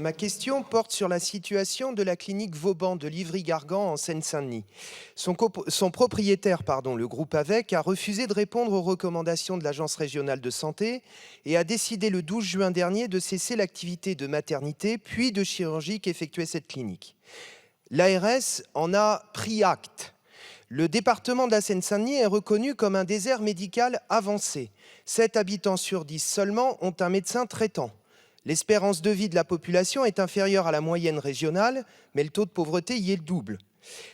Ma question porte sur la situation de la clinique Vauban de Livry-Gargan en Seine-Saint-Denis. Son propriétaire, le groupe AVEC, a refusé de répondre aux recommandations de l'Agence régionale de santé et a décidé le 12 juin dernier de cesser l'activité de maternité puis de chirurgie qu'effectuait cette clinique. L'ARS en a pris acte. Le département de la Seine-Saint-Denis est reconnu comme un désert médical avancé. 7 habitants sur 10 seulement ont un médecin traitant. L'espérance de vie de la population est inférieure à la moyenne régionale, mais le taux de pauvreté y est le double.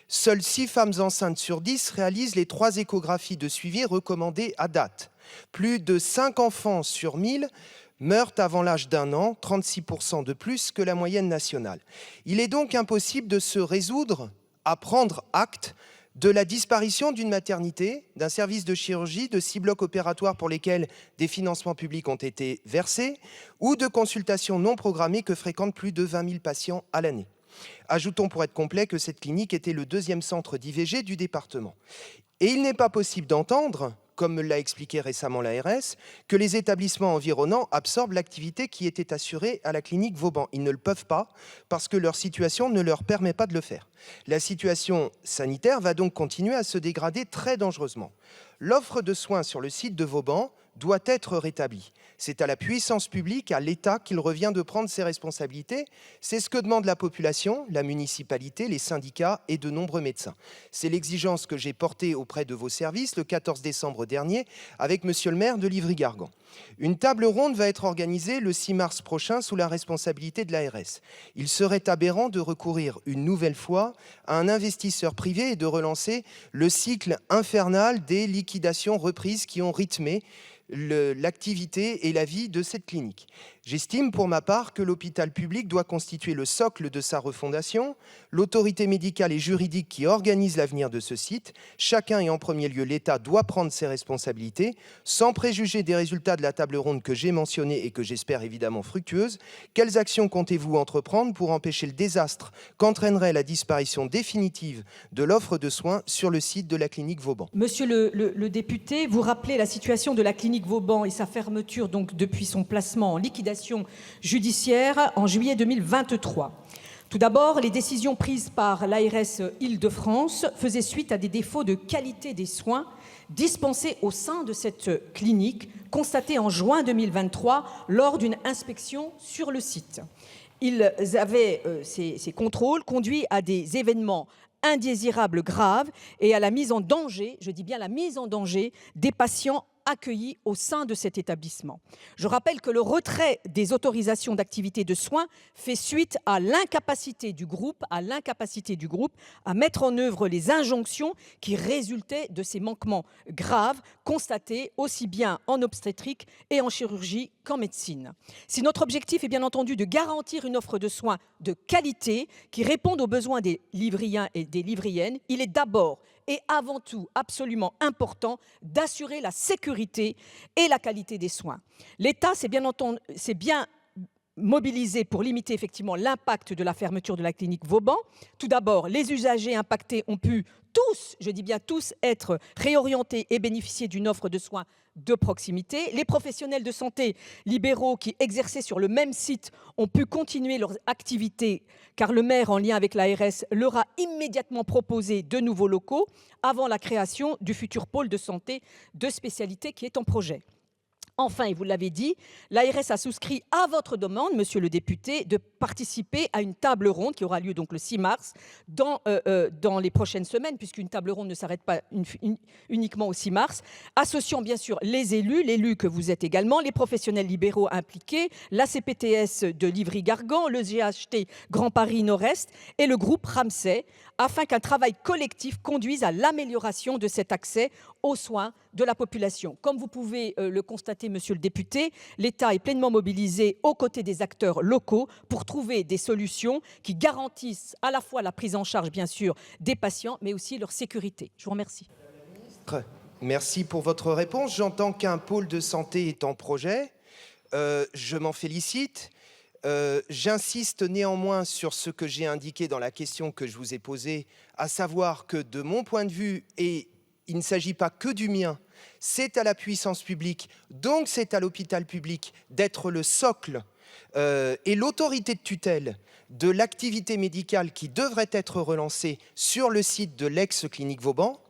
Seules 6 femmes enceintes sur 10 réalisent les 3 échographies de suivi recommandées à date. Plus de 5 enfants sur 1000 meurent avant l'âge d'1 an, 36% de plus que la moyenne nationale. Il est donc impossible de se résoudre à prendre acte de la disparition d'une maternité, d'un service de chirurgie, de 6 blocs opératoires pour lesquels des financements publics ont été versés, ou de consultations non programmées que fréquentent plus de 20 000 patients à l'année. Ajoutons pour être complet que cette clinique était le 2e centre d'IVG du département. Et il n'est pas possible d'entendre, comme me l'a expliqué récemment l'ARS, que les établissements environnants absorbent l'activité qui était assurée à la clinique Vauban. Ils ne le peuvent pas parce que leur situation ne leur permet pas de le faire. La situation sanitaire va donc continuer à se dégrader très dangereusement. L'offre de soins sur le site de Vauban doit être rétablie. C'est à la puissance publique, à l'État, qu'il revient de prendre ses responsabilités. C'est ce que demande la population, la municipalité, les syndicats et de nombreux médecins. C'est l'exigence que j'ai portée auprès de vos services le 14 décembre dernier avec monsieur le maire de Livry-Gargan. Une table ronde va être organisée le 6 mars prochain sous la responsabilité de l'ARS. Il serait aberrant de recourir une nouvelle fois à un investisseur privé et de relancer le cycle infernal des liquidations reprises qui ont rythmé l'activité et la vie de cette clinique. J'estime pour ma part que l'hôpital public doit constituer le socle de sa refondation, l'autorité médicale et juridique qui organise l'avenir de ce site. Chacun et en premier lieu l'État doit prendre ses responsabilités. Sans préjuger des résultats de la table ronde que j'ai mentionnée et que j'espère évidemment fructueuse, quelles actions comptez-vous entreprendre pour empêcher le désastre qu'entraînerait la disparition définitive de l'offre de soins sur le site de la clinique Vauban? Monsieur le député, vous rappelez la situation de la clinique Vauban et sa fermeture donc depuis son placement en liquidation judiciaire en juillet 2023. Tout d'abord, les décisions prises par l'ARS Île-de-France faisaient suite à des défauts de qualité des soins dispensés au sein de cette clinique, constatés en juin 2023 lors d'une inspection sur le site. Ces contrôles conduit à des événements indésirables graves et à la mise en danger, je dis bien la mise en danger, des patients accueillis au sein de cet établissement. Je rappelle que le retrait des autorisations d'activité de soins fait suite à l'incapacité du groupe à mettre en œuvre les injonctions qui résultaient de ces manquements graves constatés aussi bien en obstétrique et en chirurgie qu'en médecine. Si notre objectif est bien entendu de garantir une offre de soins de qualité qui réponde aux besoins des Livriens et des Livriennes, il est d'abord et avant tout absolument important d'assurer la sécurité et la qualité des soins. L'État s'est bien mobilisé pour limiter effectivement l'impact de la fermeture de la clinique Vauban. Tout d'abord, les usagers impactés ont pu tous, je dis bien tous, être réorientés et bénéficier d'une offre de soins de proximité. Les professionnels de santé libéraux qui exerçaient sur le même site ont pu continuer leurs activités car le maire, en lien avec l'ARS, leur a immédiatement proposé de nouveaux locaux avant la création du futur pôle de santé de spécialité qui est en projet. Enfin, et vous l'avez dit, l'ARS a souscrit à votre demande, monsieur le député, de participer à une table ronde qui aura lieu donc le 6 mars dans les prochaines semaines, puisqu'une table ronde ne s'arrête pas uniquement au 6 mars, associant bien sûr les élus, l'élu que vous êtes également, les professionnels libéraux impliqués, la CPTS de Livry-Gargan, le GHT Grand Paris Nord-Est et le groupe Ramsay, afin qu'un travail collectif conduise à l'amélioration de cet accès aux soins de la population. Comme vous pouvez le constater, monsieur le député, l'État est pleinement mobilisé aux côtés des acteurs locaux pour trouver des solutions qui garantissent à la fois la prise en charge, bien sûr, des patients, mais aussi leur sécurité. Je vous remercie. Merci pour votre réponse. J'entends qu'un pôle de santé est en projet. Je m'en félicite. J'insiste néanmoins sur ce que j'ai indiqué dans la question que je vous ai posée, à savoir que de mon point de vue, et il ne s'agit pas que du mien, c'est à la puissance publique, donc c'est à l'hôpital public d'être le socle et l'autorité de tutelle de l'activité médicale qui devrait être relancée sur le site de l'ex-clinique Vauban.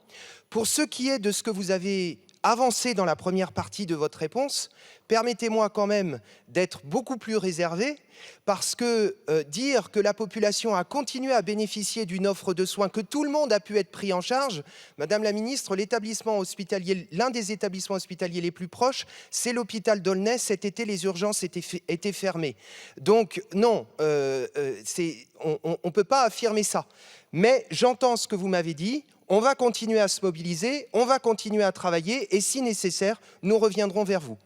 Pour ce qui est de ce que vous avez avancé dans la première partie de votre réponse, permettez-moi quand même d'être beaucoup plus réservé, parce que dire que la population a continué à bénéficier d'une offre de soins, que tout le monde a pu être pris en charge, Madame la Ministre, l'établissement hospitalier, l'un des établissements hospitaliers les plus proches, c'est l'hôpital d'Aulnay. Cet été, les urgences étaient fermées. Donc non, on ne peut pas affirmer ça. Mais j'entends ce que vous m'avez dit. On va continuer à se mobiliser, on va continuer à travailler et si nécessaire, nous reviendrons vers vous.